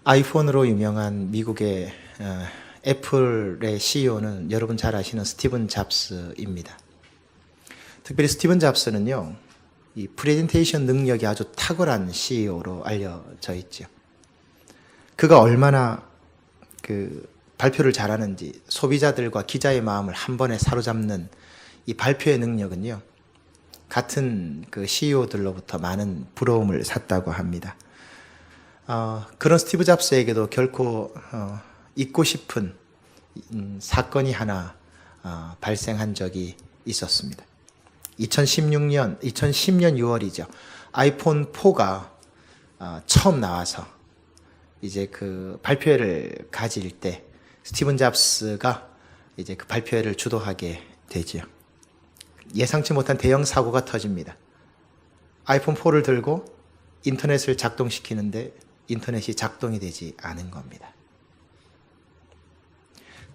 아이폰으로 유명한 미국의 애플의 CEO는 여러분 잘 아시는 스티븐 잡스입니다. 특별히 스티븐 잡스는요, 이 프레젠테이션 능력이 아주 탁월한 CEO로 알려져 있죠. 그가 얼마나 발표를 잘하는지, 소비자들과 기자의 마음을 한 번에 사로잡는 이 발표의 능력은요, 같은 CEO들로부터 많은 부러움을 샀다고 합니다. 그런 스티브 잡스에게도 결코 잊고 싶은 사건이 하나 발생한 적이 있었습니다. 2010년 6월이죠. 아이폰 4가 처음 나와서 이제 그 발표회를 가질 때 스티븐 잡스가 이제 그 발표회를 주도하게 되죠. 예상치 못한 대형 사고가 터집니다. 아이폰 4를 들고 인터넷을 작동시키는데 인터넷이 작동이 되지 않은 겁니다.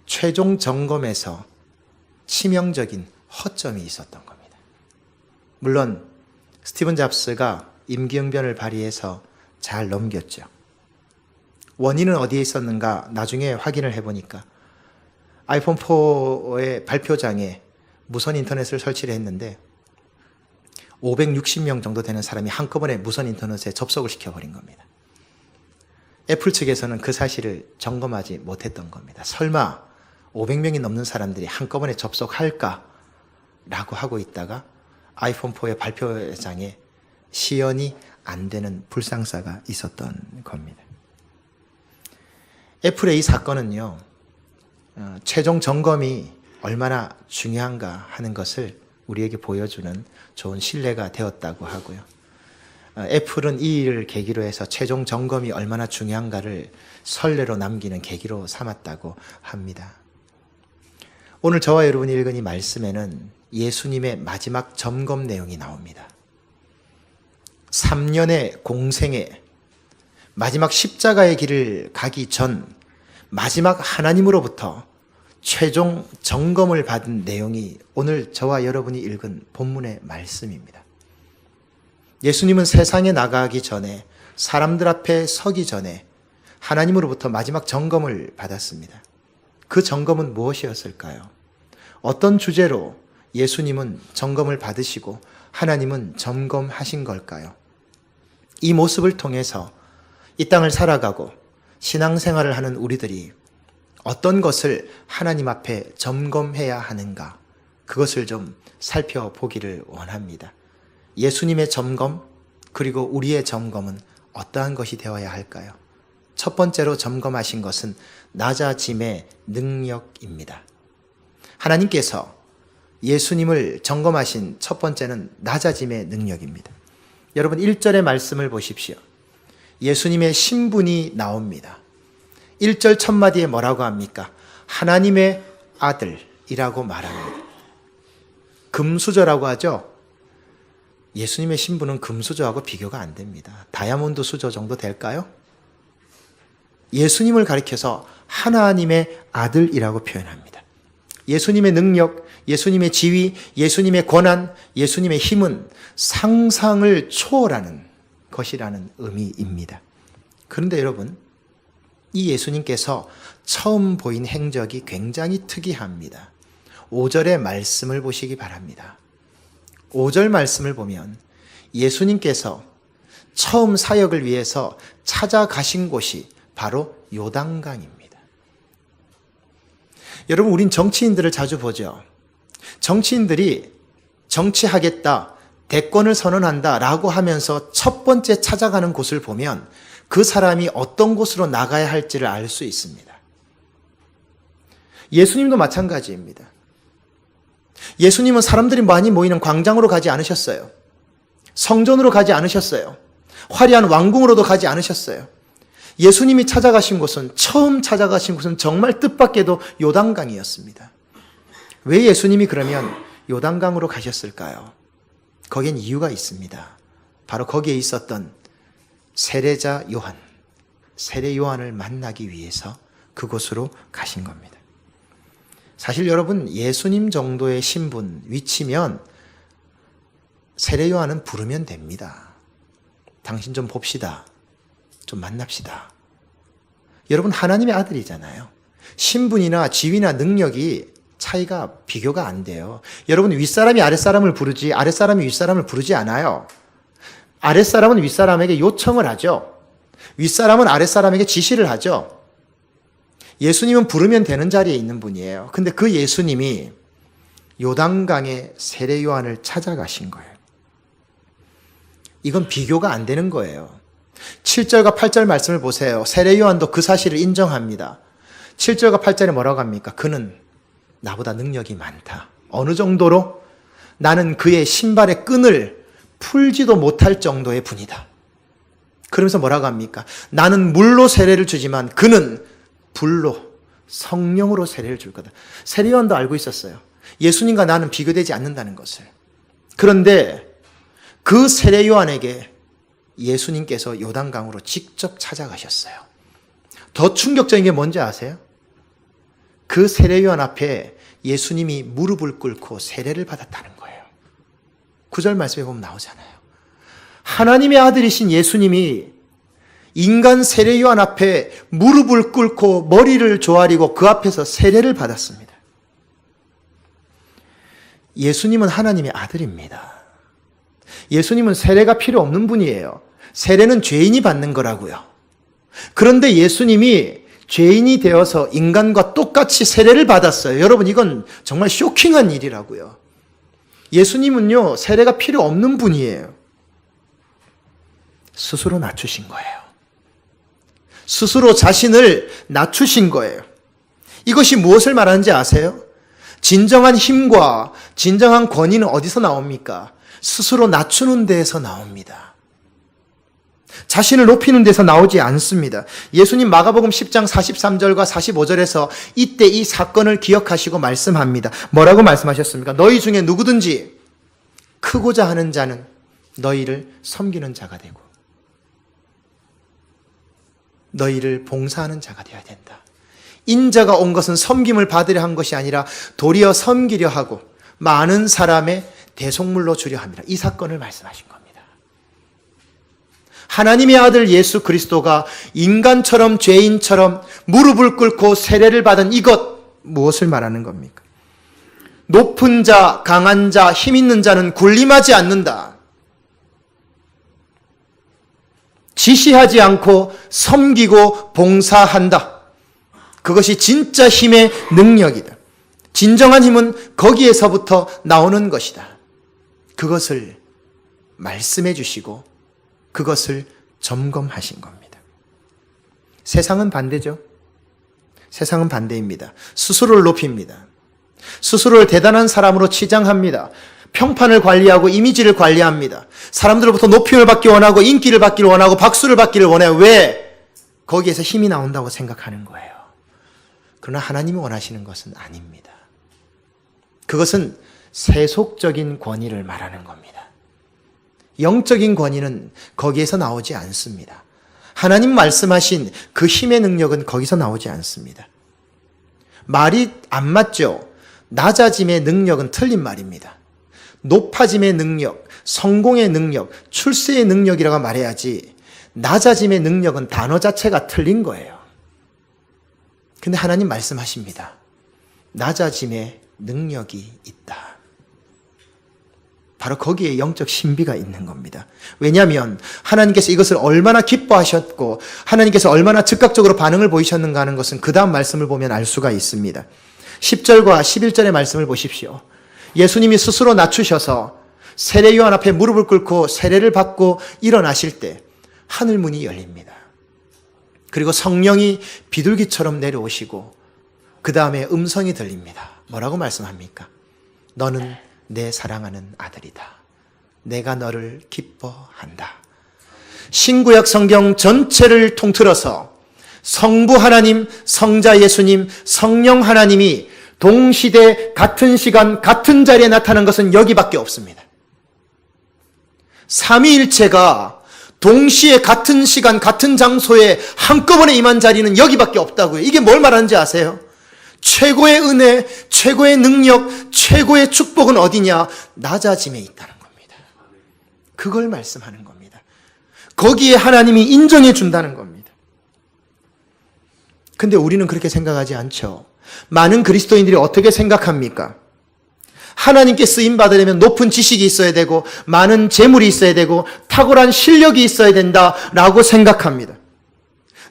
최종 점검에서 치명적인 허점이 있었던 겁니다. 물론 스티븐 잡스가 임기응변을 발휘해서 잘 넘겼죠. 원인은 어디에 있었는가 나중에 확인을 해보니까 아이폰 4의 발표장에 무선 인터넷을 설치를 했는데 560명 정도 되는 사람이 한꺼번에 무선 인터넷에 접속을 시켜버린 겁니다. 애플 측에서는 그 사실을 점검하지 못했던 겁니다. 설마 500명이 넘는 사람들이 한꺼번에 접속할까? 라고 하고 있다가 아이폰 4의 발표장에 시연이 안 되는 불상사가 있었던 겁니다. 애플의 이 사건은요, 최종 점검이 얼마나 중요한가 하는 것을 우리에게 보여주는 좋은 신뢰가 되었다고 하고요. 애플은 이 일을 계기로 해서 최종 점검이 얼마나 중요한가를 선례로 남기는 계기로 삼았다고 합니다. 오늘 저와 여러분이 읽은 이 말씀에는 예수님의 마지막 점검 내용이 나옵니다. 3년의 공생에 마지막 십자가의 길을 가기 전 마지막 하나님으로부터 최종 점검을 받은 내용이 오늘 저와 여러분이 읽은 본문의 말씀입니다. 예수님은 세상에 나가기 전에, 사람들 앞에 서기 전에 하나님으로부터 마지막 점검을 받았습니다. 그 점검은 무엇이었을까요? 어떤 주제로 예수님은 점검을 받으시고 하나님은 점검하신 걸까요? 이 모습을 통해서 이 땅을 살아가고 신앙생활을 하는 우리들이 어떤 것을 하나님 앞에 점검해야 하는가, 그것을 좀 살펴보기를 원합니다. 예수님의 점검, 그리고 우리의 점검은 어떠한 것이 되어야 할까요? 첫 번째로 점검하신 것은 낮아짐의 능력입니다. 하나님께서 예수님을 점검하신 첫 번째는 낮아짐의 능력입니다. 여러분 1절의 말씀을 보십시오. 예수님의 신분이 나옵니다. 1절 첫마디에 뭐라고 합니까? 하나님의 아들이라고 말합니다. 금수저라고 하죠? 예수님의 신분은 금수저하고 비교가 안 됩니다. 다이아몬드 수저 정도 될까요? 예수님을 가리켜서 하나님의 아들이라고 표현합니다. 예수님의 능력, 예수님의 지위, 예수님의 권한, 예수님의 힘은 상상을 초월하는 것이라는 의미입니다. 그런데 여러분, 이 예수님께서 처음 보인 행적이 굉장히 특이합니다. 5절의 말씀을 보시기 바랍니다. 5절 말씀을 보면 예수님께서 처음 사역을 위해서 찾아가신 곳이 바로 요단강입니다. 여러분, 우린 정치인들을 자주 보죠. 정치인들이 정치하겠다, 대권을 선언한다 라고 하면서 첫 번째 찾아가는 곳을 보면 그 사람이 어떤 곳으로 나가야 할지를 알 수 있습니다. 예수님도 마찬가지입니다. 예수님은 사람들이 많이 모이는 광장으로 가지 않으셨어요. 성전으로 가지 않으셨어요. 화려한 왕궁으로도 가지 않으셨어요. 예수님이 찾아가신 곳은, 처음 찾아가신 곳은 정말 뜻밖에도 요단강이었습니다. 왜 예수님이 그러면 요단강으로 가셨을까요? 거기엔 이유가 있습니다. 바로 거기에 있었던 세례자 요한, 세례 요한을 만나기 위해서 그곳으로 가신 겁니다. 사실 여러분, 예수님 정도의 신분, 위치면 세례 요한은 부르면 됩니다. 당신 좀 봅시다. 좀 만납시다. 여러분 하나님의 아들이잖아요. 신분이나 지위나 능력이 차이가 비교가 안 돼요. 여러분 윗사람이 아랫사람을 부르지 아랫사람이 윗사람을 부르지 않아요. 아랫사람은 윗사람에게 요청을 하죠. 윗사람은 아랫사람에게 지시를 하죠. 예수님은 부르면 되는 자리에 있는 분이에요. 근데 그 예수님이 요단강에 세례 요한을 찾아가신 거예요. 이건 비교가 안 되는 거예요. 7절과 8절 말씀을 보세요. 세례 요한도 그 사실을 인정합니다. 7절과 8절에 뭐라고 합니까? 그는 나보다 능력이 많다. 어느 정도로? 나는 그의 신발의 끈을 풀지도 못할 정도의 분이다. 그러면서 뭐라고 합니까? 나는 물로 세례를 주지만 그는 불로, 성령으로 세례를 줄 거다. 세례 요한도 알고 있었어요. 예수님과 나는 비교되지 않는다는 것을. 그런데 그 세례 요한에게 예수님께서 요단강으로 직접 찾아가셨어요. 더 충격적인 게 뭔지 아세요? 그 세례 요한 앞에 예수님이 무릎을 꿇고 세례를 받았다는 거예요. 9절 말씀에 보면 나오잖아요. 하나님의 아들이신 예수님이 인간 세례 요한 앞에 무릎을 꿇고 머리를 조아리고 그 앞에서 세례를 받았습니다. 예수님은 하나님의 아들입니다. 예수님은 세례가 필요 없는 분이에요. 세례는 죄인이 받는 거라고요. 그런데 예수님이 죄인이 되어서 인간과 똑같이 세례를 받았어요. 여러분 이건 정말 쇼킹한 일이라고요. 예수님은요 세례가 필요 없는 분이에요. 스스로 낮추신 거예요. 스스로 자신을 낮추신 거예요. 이것이 무엇을 말하는지 아세요? 진정한 힘과 진정한 권위는 어디서 나옵니까? 스스로 낮추는 데에서 나옵니다. 자신을 높이는 데서 나오지 않습니다. 예수님 마가복음 10장 43절과 45절에서 이때 이 사건을 기억하시고 말씀합니다. 뭐라고 말씀하셨습니까? 너희 중에 누구든지 크고자 하는 자는 너희를 섬기는 자가 되고 너희를 봉사하는 자가 되어야 된다. 인자가 온 것은 섬김을 받으려 한 것이 아니라 도리어 섬기려 하고 많은 사람의 대속물로 주려 합니다. 이 사건을 말씀하신 겁니다. 하나님의 아들 예수 그리스도가 인간처럼 죄인처럼 무릎을 꿇고 세례를 받은 이것 무엇을 말하는 겁니까? 높은 자, 강한 자, 힘 있는 자는 군림하지 않는다. 지시하지 않고 섬기고 봉사한다. 그것이 진짜 힘의 능력이다. 진정한 힘은 거기에서부터 나오는 것이다. 그것을 말씀해 주시고 그것을 점검하신 겁니다. 세상은 반대죠. 세상은 반대입니다. 스스로를 높입니다. 스스로를 대단한 사람으로 치장합니다. 평판을 관리하고 이미지를 관리합니다. 사람들로부터 높임을 받기 원하고 인기를 받기를 원하고 박수를 받기를 원해요. 왜? 거기에서 힘이 나온다고 생각하는 거예요. 그러나 하나님이 원하시는 것은 아닙니다. 그것은 세속적인 권위를 말하는 겁니다. 영적인 권위는 거기에서 나오지 않습니다. 하나님 말씀하신 그 힘의 능력은 거기서 나오지 않습니다. 말이 안 맞죠? 낮아짐의 능력은 틀린 말입니다. 높아짐의 능력, 성공의 능력, 출세의 능력이라고 말해야지 낮아짐의 능력은 단어 자체가 틀린 거예요. 근데 하나님 말씀하십니다. 낮아짐의 능력이 있다. 바로 거기에 영적 신비가 있는 겁니다. 왜냐하면 하나님께서 이것을 얼마나 기뻐하셨고 하나님께서 얼마나 즉각적으로 반응을 보이셨는가 하는 것은 그 다음 말씀을 보면 알 수가 있습니다. 10절과 11절의 말씀을 보십시오. 예수님이 스스로 낮추셔서 세례 요한 앞에 무릎을 꿇고 세례를 받고 일어나실 때 하늘 문이 열립니다. 그리고 성령이 비둘기처럼 내려오시고 그 다음에 음성이 들립니다. 뭐라고 말씀합니까? 너는 내 사랑하는 아들이다. 내가 너를 기뻐한다. 신구약 성경 전체를 통틀어서 성부 하나님, 성자 예수님, 성령 하나님이 동시대 같은 시간 같은 자리에 나타난 것은 여기밖에 없습니다. 삼위일체가 동시에 같은 시간 같은 장소에 한꺼번에 임한 자리는 여기밖에 없다고요. 이게 뭘 말하는지 아세요? 최고의 은혜, 최고의 능력, 최고의 축복은 어디냐? 낮아짐에 있다는 겁니다. 그걸 말씀하는 겁니다. 거기에 하나님이 인정해 준다는 겁니다. 근데 우리는 그렇게 생각하지 않죠. 많은 그리스도인들이 어떻게 생각합니까? 하나님께 쓰임 받으려면 높은 지식이 있어야 되고 많은 재물이 있어야 되고 탁월한 실력이 있어야 된다라고 생각합니다.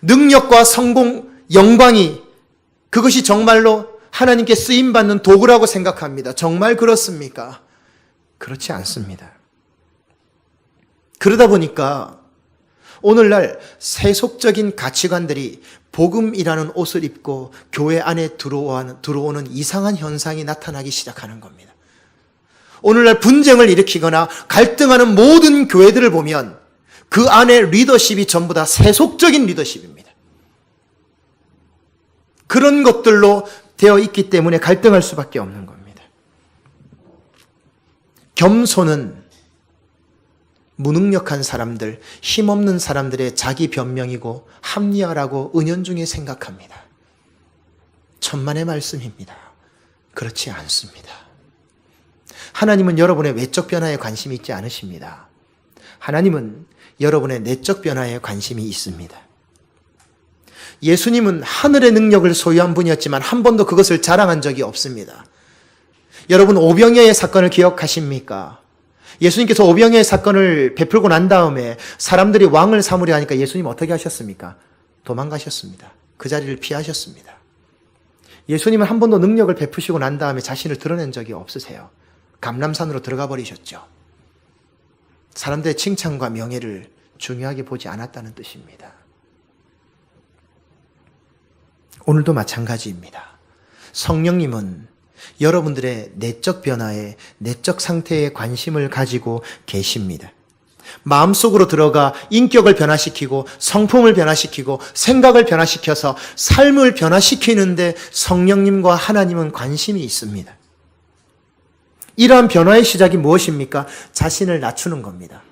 능력과 성공, 영광이 그것이 정말로 하나님께 쓰임 받는 도구라고 생각합니다. 정말 그렇습니까? 그렇지 않습니다. 그러다 보니까 오늘날 세속적인 가치관들이 복음이라는 옷을 입고 교회 안에 들어오는 이상한 현상이 나타나기 시작하는 겁니다. 오늘날 분쟁을 일으키거나 갈등하는 모든 교회들을 보면 그 안에 리더십이 전부 다 세속적인 리더십입니다. 그런 것들로 되어 있기 때문에 갈등할 수밖에 없는 겁니다. 겸손은 무능력한 사람들, 힘없는 사람들의 자기 변명이고 합리화라고 은연중에 생각합니다. 천만의 말씀입니다. 그렇지 않습니다. 하나님은 여러분의 외적 변화에 관심이 있지 않으십니다. 하나님은 여러분의 내적 변화에 관심이 있습니다. 예수님은 하늘의 능력을 소유한 분이었지만 한 번도 그것을 자랑한 적이 없습니다. 여러분 오병이어의 사건을 기억하십니까? 예수님께서 오병이어의 사건을 베풀고 난 다음에 사람들이 왕을 삼으려 하니까 예수님 어떻게 하셨습니까? 도망가셨습니다. 그 자리를 피하셨습니다. 예수님은 한 번도 능력을 베푸시고 난 다음에 자신을 드러낸 적이 없으세요. 감람산으로 들어가 버리셨죠. 사람들의 칭찬과 명예를 중요하게 보지 않았다는 뜻입니다. 오늘도 마찬가지입니다. 성령님은 여러분들의 내적 변화에, 내적 상태에 관심을 가지고 계십니다. 마음속으로 들어가 인격을 변화시키고 성품을 변화시키고 생각을 변화시켜서 삶을 변화시키는데 성령님과 하나님은 관심이 있습니다. 이러한 변화의 시작이 무엇입니까? 자신을 낮추는 겁니다.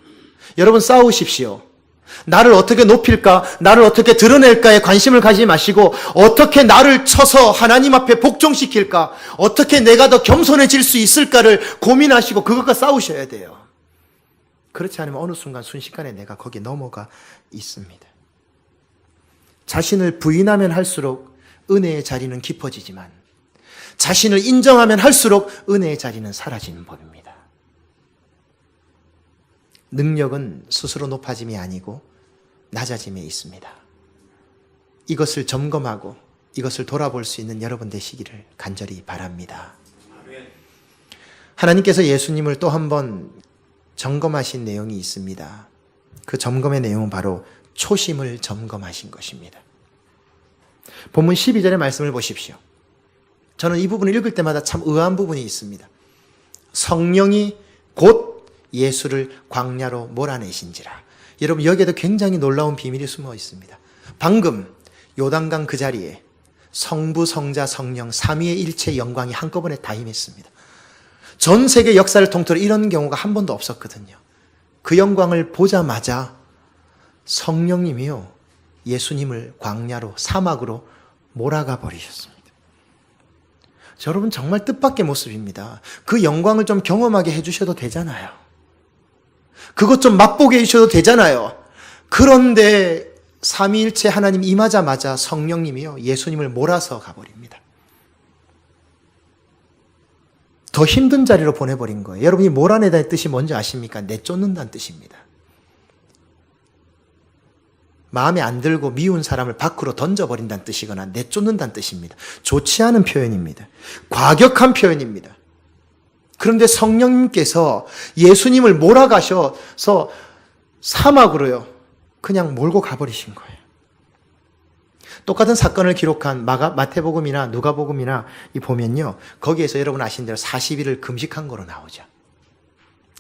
여러분 싸우십시오. 나를 어떻게 높일까? 나를 어떻게 드러낼까에 관심을 가지지 마시고 어떻게 나를 쳐서 하나님 앞에 복종시킬까? 어떻게 내가 더 겸손해질 수 있을까를 고민하시고 그것과 싸우셔야 돼요. 그렇지 않으면 어느 순간 순식간에 내가 거기에 넘어가 있습니다. 자신을 부인하면 할수록 은혜의 자리는 깊어지지만 자신을 인정하면 할수록 은혜의 자리는 사라지는 법입니다. 능력은 스스로 높아짐이 아니고 낮아짐에 있습니다. 이것을 점검하고 이것을 돌아볼 수 있는 여러분 되시기를 간절히 바랍니다. 하나님께서 예수님을 또 한 번 점검하신 내용이 있습니다. 그 점검의 내용은 바로 초심을 점검하신 것입니다. 본문 12절의 말씀을 보십시오. 저는 이 부분을 읽을 때마다 참 의아한 부분이 있습니다. 성령이 곧 예수를 광야로 몰아내신지라. 여러분 여기에도 굉장히 놀라운 비밀이 숨어 있습니다. 방금 요단강 그 자리에 성부, 성자, 성령 삼위의 일체 영광이 한꺼번에 다 임했습니다. 전 세계 역사를 통틀어 이런 경우가 한 번도 없었거든요. 그 영광을 보자마자 성령님이요 예수님을 광야로 사막으로 몰아가 버리셨습니다. 여러분 정말 뜻밖의 모습입니다. 그 영광을 좀 경험하게 해주셔도 되잖아요. 그것 좀 맛보게 해주셔도 되잖아요. 그런데 삼위일체 하나님 임하자마자 성령님이요 예수님을 몰아서 가버립니다. 더 힘든 자리로 보내버린 거예요. 여러분이 몰아내다는 뜻이 뭔지 아십니까? 내쫓는다는 뜻입니다. 마음에 안 들고 미운 사람을 밖으로 던져버린다는 뜻이거나 내쫓는다는 뜻입니다. 좋지 않은 표현입니다. 과격한 표현입니다. 그런데 성령님께서 예수님을 몰아가셔서 사막으로요 그냥 몰고 가버리신 거예요. 똑같은 사건을 기록한 마태복음이나 누가복음이나 보면요 거기에서 여러분 아신 대로 40일을 금식한 거로 나오죠.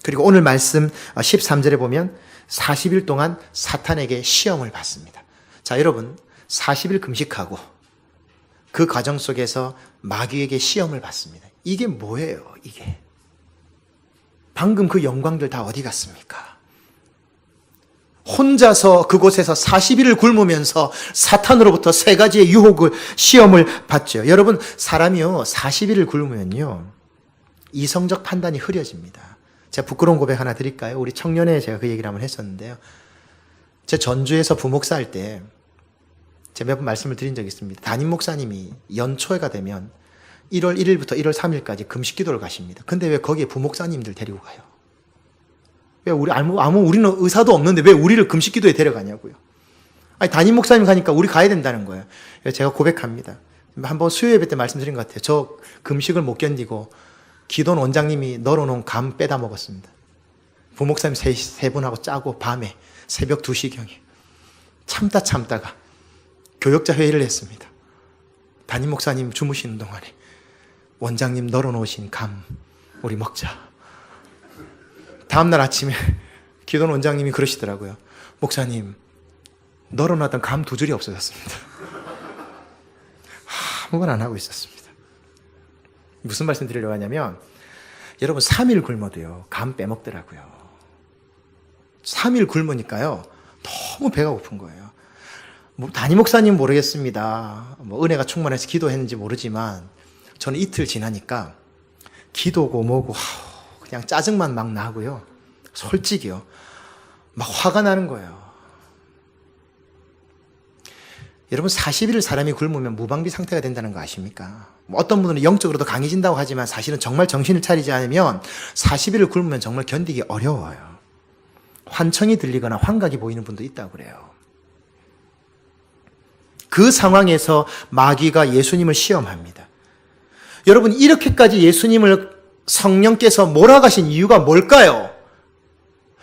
그리고 오늘 말씀 13절에 보면 40일 동안 사탄에게 시험을 받습니다. 자, 여러분 40일 금식하고 그 과정 속에서 마귀에게 시험을 받습니다. 이게 뭐예요? 이게 방금 그 영광들 다 어디 갔습니까? 혼자서 그곳에서 40일을 굶으면서 사탄으로부터 세 가지의 유혹을 시험을 받죠. 여러분 사람이요 40일을 굶으면요 이성적 판단이 흐려집니다. 제가 부끄러운 고백 하나 드릴까요? 우리 청년회에 제가 그 얘기를 한번 했었는데요. 제 전주에서 부목사 할 때 제가 몇 번 말씀을 드린 적이 있습니다. 담임 목사님이 연초가 되면 1월 1일부터 1월 3일까지 금식 기도를 가십니다. 근데 왜 거기에 부목사님들 데리고 가요? 왜 우리는 의사도 없는데 왜 우리를 금식 기도에 데려가냐고요. 아니, 담임 목사님 가니까 우리 가야 된다는 거예요. 제가 고백합니다. 한번 수요 예배 때 말씀드린 것 같아요. 저 금식을 못 견디고 기도원 원장님이 널어놓은 감 빼다 먹었습니다. 부목사님 세 분하고 짜고 밤에 새벽 2시경에 참다가 교역자 회의를 했습니다. 담임 목사님 주무시는 동안에 원장님 널어놓으신 감 우리 먹자. 다음날 아침에 기도원 원장님이 그러시더라고요. 목사님, 널어놨던 감 2줄이 없어졌습니다. 아무거나 안 하고 있었습니다. 무슨 말씀 드리려고 하냐면, 여러분 3일 굶어도요, 감 빼먹더라고요. 3일 굶으니까요, 너무 배가 고픈 거예요. 담임 목사님 모르겠습니다. 은혜가 충만해서 기도했는지 모르지만, 저는 이틀 지나니까 기도고 뭐고 그냥 짜증만 막 나고요. 솔직히요. 막 화가 나는 거예요. 여러분 40일 사람이 굶으면 무방비 상태가 된다는 거 아십니까? 어떤 분들은 영적으로도 강해진다고 하지만 사실은 정말 정신을 차리지 않으면 40일을 굶으면 정말 견디기 어려워요. 환청이 들리거나 환각이 보이는 분도 있다고 그래요. 그 상황에서 마귀가 예수님을 시험합니다. 여러분 이렇게까지 예수님을 성령께서 몰아가신 이유가 뭘까요?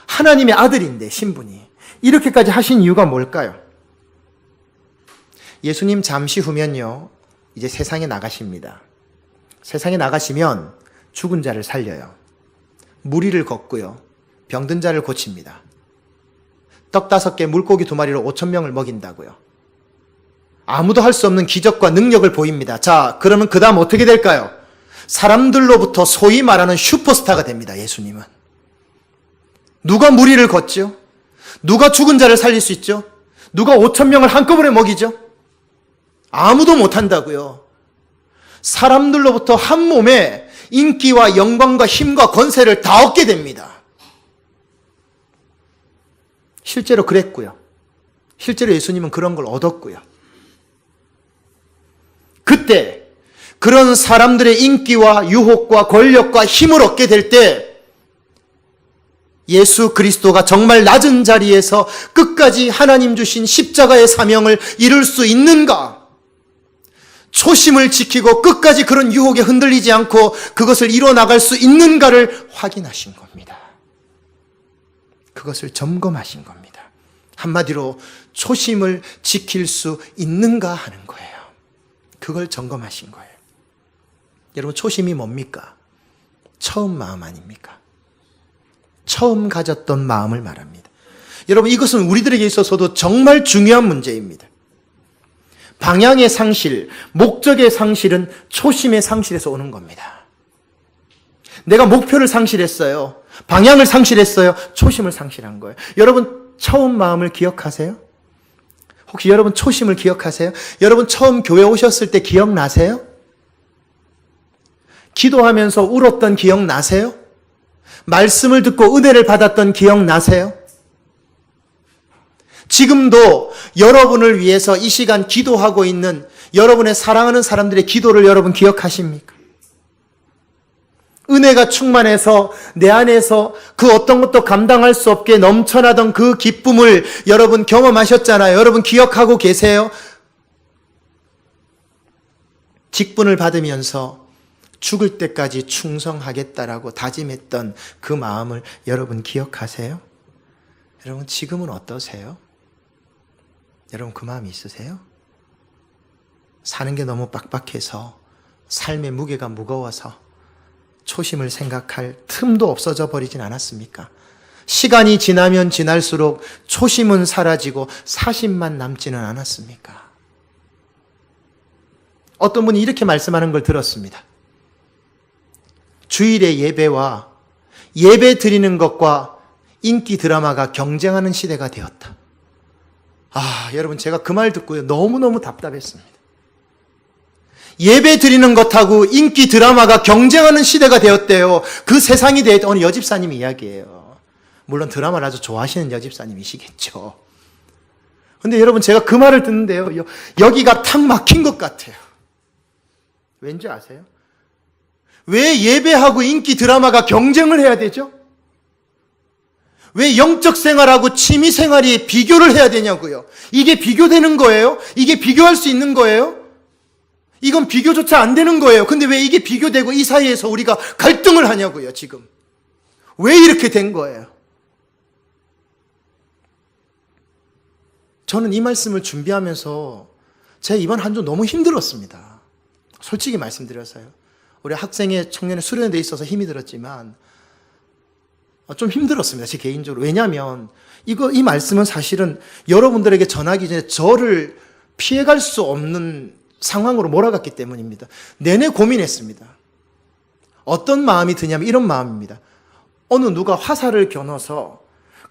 하나님의 아들인데 신분이 이렇게까지 하신 이유가 뭘까요? 예수님 잠시 후면요 이제 세상에 나가십니다. 세상에 나가시면 죽은 자를 살려요. 무리를 걷고요. 병든 자를 고칩니다. 떡 5개 물고기 2마리로 5,000명을 먹인다고요. 아무도 할 수 없는 기적과 능력을 보입니다. 자, 그러면 그 다음 어떻게 될까요? 사람들로부터 소위 말하는 슈퍼스타가 됩니다. 예수님은. 누가 무리를 걷죠? 누가 죽은 자를 살릴 수 있죠? 누가 5,000명을 한꺼번에 먹이죠? 아무도 못한다고요. 사람들로부터 한 몸에 인기와 영광과 힘과 권세를 다 얻게 됩니다. 실제로 그랬고요. 실제로 예수님은 그런 걸 얻었고요. 그때 그런 사람들의 인기와 유혹과 권력과 힘을 얻게 될 때 예수 그리스도가 정말 낮은 자리에서 끝까지 하나님 주신 십자가의 사명을 이룰 수 있는가? 초심을 지키고 끝까지 그런 유혹에 흔들리지 않고 그것을 이뤄나갈 수 있는가를 확인하신 겁니다. 그것을 점검하신 겁니다. 한마디로 초심을 지킬 수 있는가 하는 거예요. 그걸 점검하신 거예요. 여러분 초심이 뭡니까? 처음 마음 아닙니까? 처음 가졌던 마음을 말합니다. 여러분 이것은 우리들에게 있어서도 정말 중요한 문제입니다. 방향의 상실, 목적의 상실은 초심의 상실에서 오는 겁니다. 내가 목표를 상실했어요. 방향을 상실했어요. 초심을 상실한 거예요. 여러분 처음 마음을 기억하세요? 혹시 여러분 초심을 기억하세요? 여러분 처음 교회 오셨을 때 기억나세요? 기도하면서 울었던 기억나세요? 말씀을 듣고 은혜를 받았던 기억나세요? 지금도 여러분을 위해서 이 시간 기도하고 있는 여러분의 사랑하는 사람들의 기도를 여러분 기억하십니까? 은혜가 충만해서 내 안에서 그 어떤 것도 감당할 수 없게 넘쳐나던 그 기쁨을 여러분 경험하셨잖아요. 여러분 기억하고 계세요? 직분을 받으면서 죽을 때까지 충성하겠다라고 다짐했던 그 마음을 여러분 기억하세요? 여러분 지금은 어떠세요? 여러분 그 마음이 있으세요? 사는 게 너무 빡빡해서 삶의 무게가 무거워서 초심을 생각할 틈도 없어져 버리진 않았습니까? 시간이 지나면 지날수록 초심은 사라지고 사심만 남지는 않았습니까? 어떤 분이 이렇게 말씀하는 걸 들었습니다. 주일의 예배와 예배 드리는 것과 인기 드라마가 경쟁하는 시대가 되었다. 여러분 제가 그 말 듣고요. 너무너무 답답했습니다. 예배 드리는 것하고 인기 드라마가 경쟁하는 시대가 되었대요. 그 세상이 되었다. 어느 여집사님 이야기예요. 물론 드라마를 아주 좋아하시는 여집사님이시겠죠. 근데 여러분 제가 그 말을 듣는데요. 여기가 탁 막힌 것 같아요. 왠지 아세요? 왜 예배하고 인기 드라마가 경쟁을 해야 되죠? 왜 영적 생활하고 취미 생활이 비교를 해야 되냐고요? 이게 비교되는 거예요? 이게 비교할 수 있는 거예요? 이건 비교조차 안 되는 거예요. 근데 왜 이게 비교되고 이 사이에서 우리가 갈등을 하냐고요, 지금. 왜 이렇게 된 거예요? 저는 이 말씀을 준비하면서 제가 이번 한 주 너무 힘들었습니다. 솔직히 말씀드려서요. 우리 학생회, 청년회 수련에 돼 있어서 힘이 들었지만 좀 힘들었습니다. 제 개인적으로. 왜냐하면 이 말씀은 사실은 여러분들에게 전하기 전에 저를 피해갈 수 없는 상황으로 몰아갔기 때문입니다. 내내 고민했습니다. 어떤 마음이 드냐면 이런 마음입니다. 어느 누가 화살을 겨눠서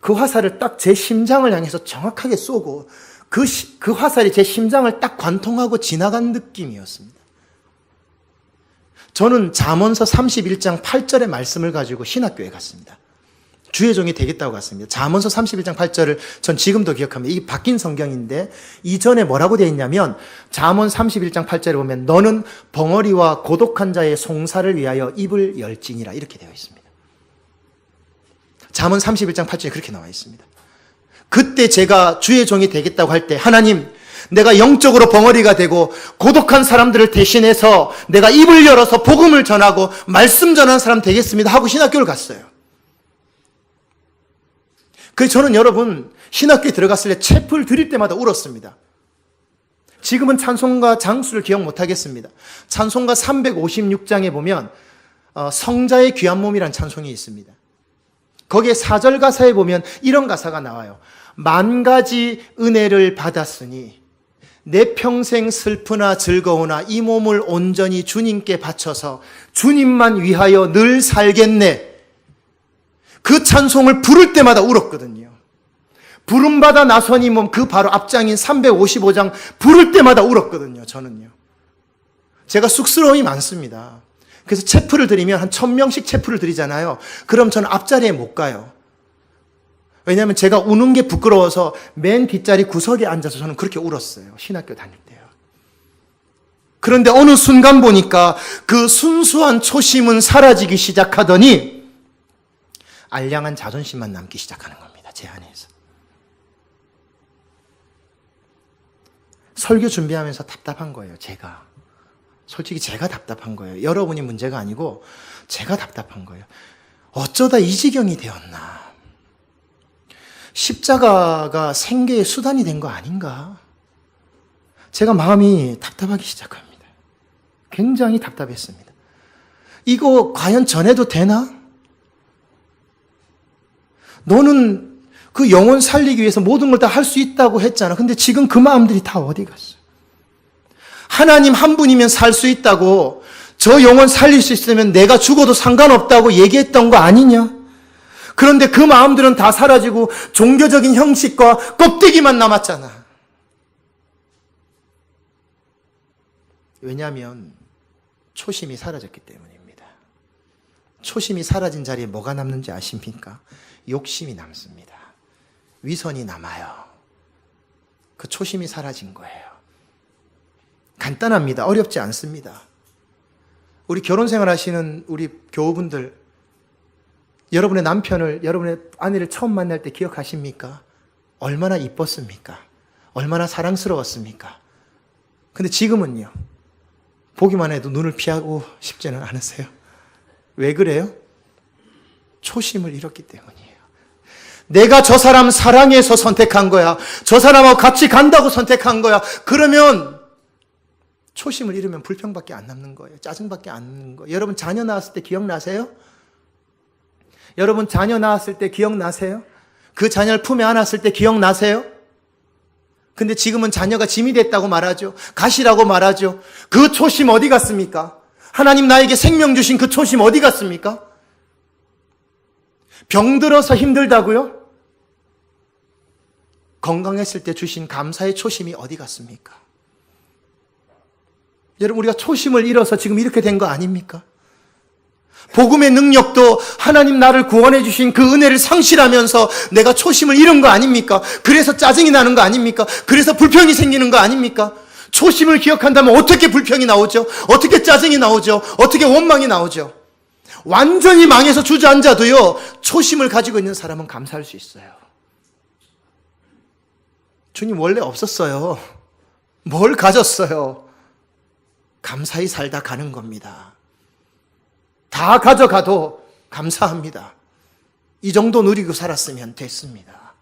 그 화살을 딱 제 심장을 향해서 정확하게 쏘고 그 화살이 제 심장을 딱 관통하고 지나간 느낌이었습니다. 저는 잠언서 31장 8절의 말씀을 가지고 신학교에 갔습니다. 주의 종이 되겠다고 갔습니다. 잠언서 31장 8절을 전 지금도 기억합니다. 이게 바뀐 성경인데 이전에 뭐라고 되어 있냐면 잠언 31장 8절에 보면 너는 벙어리와 고독한 자의 송사를 위하여 입을 열지니라 이렇게 되어 있습니다. 잠언 31장 8절에 그렇게 나와 있습니다. 그때 제가 주의 종이 되겠다고 할 때 하나님 내가 영적으로 벙어리가 되고 고독한 사람들을 대신해서 내가 입을 열어서 복음을 전하고 말씀 전하는 사람 되겠습니다 하고 신학교를 갔어요. 그래서 저는 여러분 신학교에 들어갔을 때 채플 드릴 때마다 울었습니다. 지금은 찬송가 장수를 기억 못하겠습니다. 찬송가 356장에 보면 성자의 귀한 몸이라는 찬송이 있습니다. 거기에 4절 가사에 보면 이런 가사가 나와요. 만 가지 은혜를 받았으니 내 평생 슬프나 즐거우나 이 몸을 온전히 주님께 바쳐서 주님만 위하여 늘 살겠네. 그 찬송을 부를 때마다 울었거든요. 부름받아 나선이 몸 그 바로 앞장인 355장 부를 때마다 울었거든요. 저는요. 제가 쑥스러움이 많습니다. 그래서 체프를 드리면 한 1000명씩 체프를 드리잖아요. 그럼 저는 앞자리에 못 가요. 왜냐하면 제가 우는 게 부끄러워서 맨 뒷자리 구석에 앉아서 저는 그렇게 울었어요. 신학교 다닐 때요. 그런데 어느 순간 보니까 그 순수한 초심은 사라지기 시작하더니 알량한 자존심만 남기 시작하는 겁니다. 제 안에서. 설교 준비하면서 답답한 거예요. 제가. 솔직히 제가 답답한 거예요. 여러분이 문제가 아니고 제가 답답한 거예요. 어쩌다 이 지경이 되었나. 십자가가 생계의 수단이 된 거 아닌가. 제가 마음이 답답하기 시작합니다. 굉장히 답답했습니다. 이거 과연 전해도 되나? 너는 그 영혼 살리기 위해서 모든 걸 다 할 수 있다고 했잖아. 근데 지금 그 마음들이 다 어디 갔어? 하나님 한 분이면 살 수 있다고, 저 영혼 살릴 수 있으면 내가 죽어도 상관없다고 얘기했던 거 아니냐? 그런데 그 마음들은 다 사라지고 종교적인 형식과 껍데기만 남았잖아. 왜냐하면 초심이 사라졌기 때문입니다. 초심이 사라진 자리에 뭐가 남는지 아십니까? 욕심이 남습니다. 위선이 남아요. 그 초심이 사라진 거예요. 간단합니다. 어렵지 않습니다. 우리 결혼생활 하시는 우리 교우분들, 여러분의 남편을, 여러분의 아내를 처음 만날 때 기억하십니까? 얼마나 이뻤습니까? 얼마나 사랑스러웠습니까? 근데 지금은요, 보기만 해도 눈을 피하고 싶지는 않으세요? 왜 그래요? 초심을 잃었기 때문이에요. 내가 저 사람 사랑해서 선택한 거야. 저 사람하고 같이 간다고 선택한 거야. 그러면 초심을 잃으면 불평밖에 안 남는 거예요. 짜증밖에 안 남는 거예요. 여러분 자녀 낳았을 때 기억나세요? 여러분 자녀 낳았을 때 기억나세요? 그 자녀를 품에 안았을 때 기억나세요? 근데 지금은 자녀가 짐이 됐다고 말하죠. 가시라고 말하죠. 그 초심 어디 갔습니까? 하나님 나에게 생명 주신 그 초심 어디 갔습니까? 병들어서 힘들다고요? 건강했을 때 주신 감사의 초심이 어디 갔습니까? 여러분 우리가 초심을 잃어서 지금 이렇게 된 거 아닙니까? 복음의 능력도 하나님 나를 구원해 주신 그 은혜를 상실하면서 내가 초심을 잃은 거 아닙니까? 그래서 짜증이 나는 거 아닙니까? 그래서 불평이 생기는 거 아닙니까? 초심을 기억한다면 어떻게 불평이 나오죠? 어떻게 짜증이 나오죠? 어떻게 원망이 나오죠? 완전히 망해서 주저앉아도요, 초심을 가지고 있는 사람은 감사할 수 있어요. 주님 원래 없었어요. 뭘 가졌어요? 감사히 살다 가는 겁니다. 다 가져가도 감사합니다. 이 정도 누리고 살았으면 됐습니다.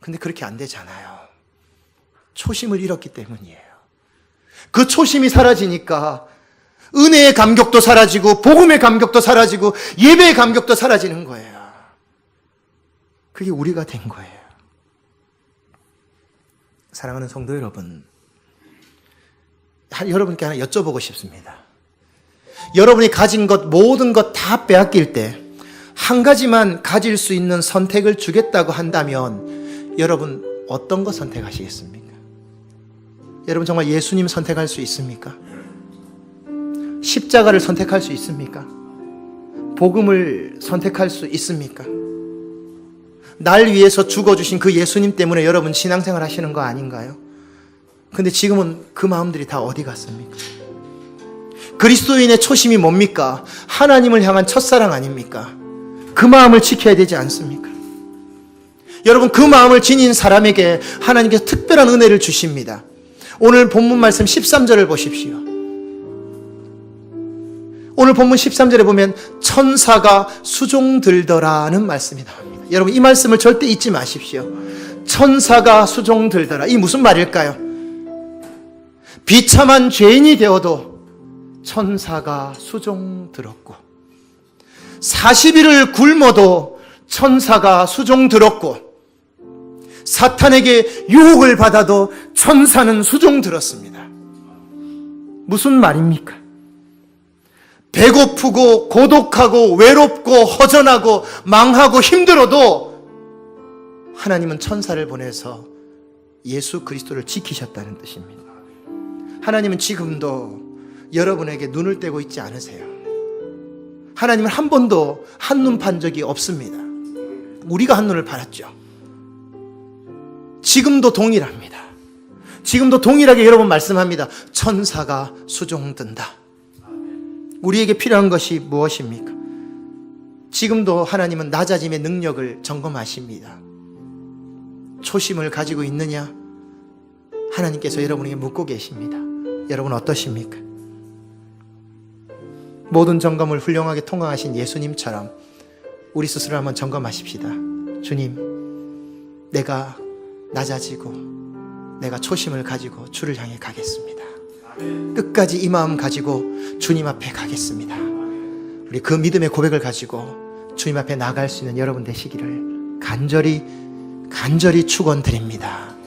근데 그렇게 안 되잖아요. 초심을 잃었기 때문이에요. 그 초심이 사라지니까 은혜의 감격도 사라지고 복음의 감격도 사라지고 예배의 감격도 사라지는 거예요. 그게 우리가 된 거예요. 사랑하는 성도 여러분, 여러분께 하나 여쭤보고 싶습니다. 여러분이 가진 것 모든 것 다 빼앗길 때 한 가지만 가질 수 있는 선택을 주겠다고 한다면 여러분 어떤 거 선택하시겠습니까? 여러분 정말 예수님 선택할 수 있습니까? 십자가를 선택할 수 있습니까? 복음을 선택할 수 있습니까? 날 위해서 죽어주신 그 예수님 때문에 여러분 신앙생활 하시는 거 아닌가요? 근데 지금은 그 마음들이 다 어디 갔습니까? 그리스도인의 초심이 뭡니까? 하나님을 향한 첫사랑 아닙니까? 그 마음을 지켜야 되지 않습니까? 여러분 그 마음을 지닌 사람에게 하나님께서 특별한 은혜를 주십니다. 오늘 본문 말씀 13절을 보십시오. 오늘 본문 13절에 보면 천사가 수종들더라는 말씀이 나옵니다. 여러분 이 말씀을 절대 잊지 마십시오. 천사가 수종들더라. 이 무슨 말일까요? 비참한 죄인이 되어도 천사가 수종들었고 40일을 굶어도 천사가 수종들었고 사탄에게 유혹을 받아도 천사는 수종들었습니다. 무슨 말입니까? 배고프고 고독하고 외롭고 허전하고 망하고 힘들어도 하나님은 천사를 보내서 예수 그리스도를 지키셨다는 뜻입니다. 하나님은 지금도 여러분에게 눈을 떼고 있지 않으세요. 하나님은 한 번도 한눈 판 적이 없습니다. 우리가 한눈을 팔았죠. 지금도 동일합니다. 지금도 동일하게 여러분 말씀합니다. 천사가 수종든다. 우리에게 필요한 것이 무엇입니까? 지금도 하나님은 낮아짐의 능력을 점검하십니다. 초심을 가지고 있느냐? 하나님께서 여러분에게 묻고 계십니다. 여러분 어떠십니까? 모든 점검을 훌륭하게 통과하신 예수님처럼 우리 스스로 한번 점검하십시다. 주님, 내가 낮아지고 내가 초심을 가지고 주를 향해 가겠습니다. 끝까지 이 마음 가지고 주님 앞에 가겠습니다. 우리 그 믿음의 고백을 가지고 주님 앞에 나갈 수 있는 여러분 되시기를 간절히 축원드립니다.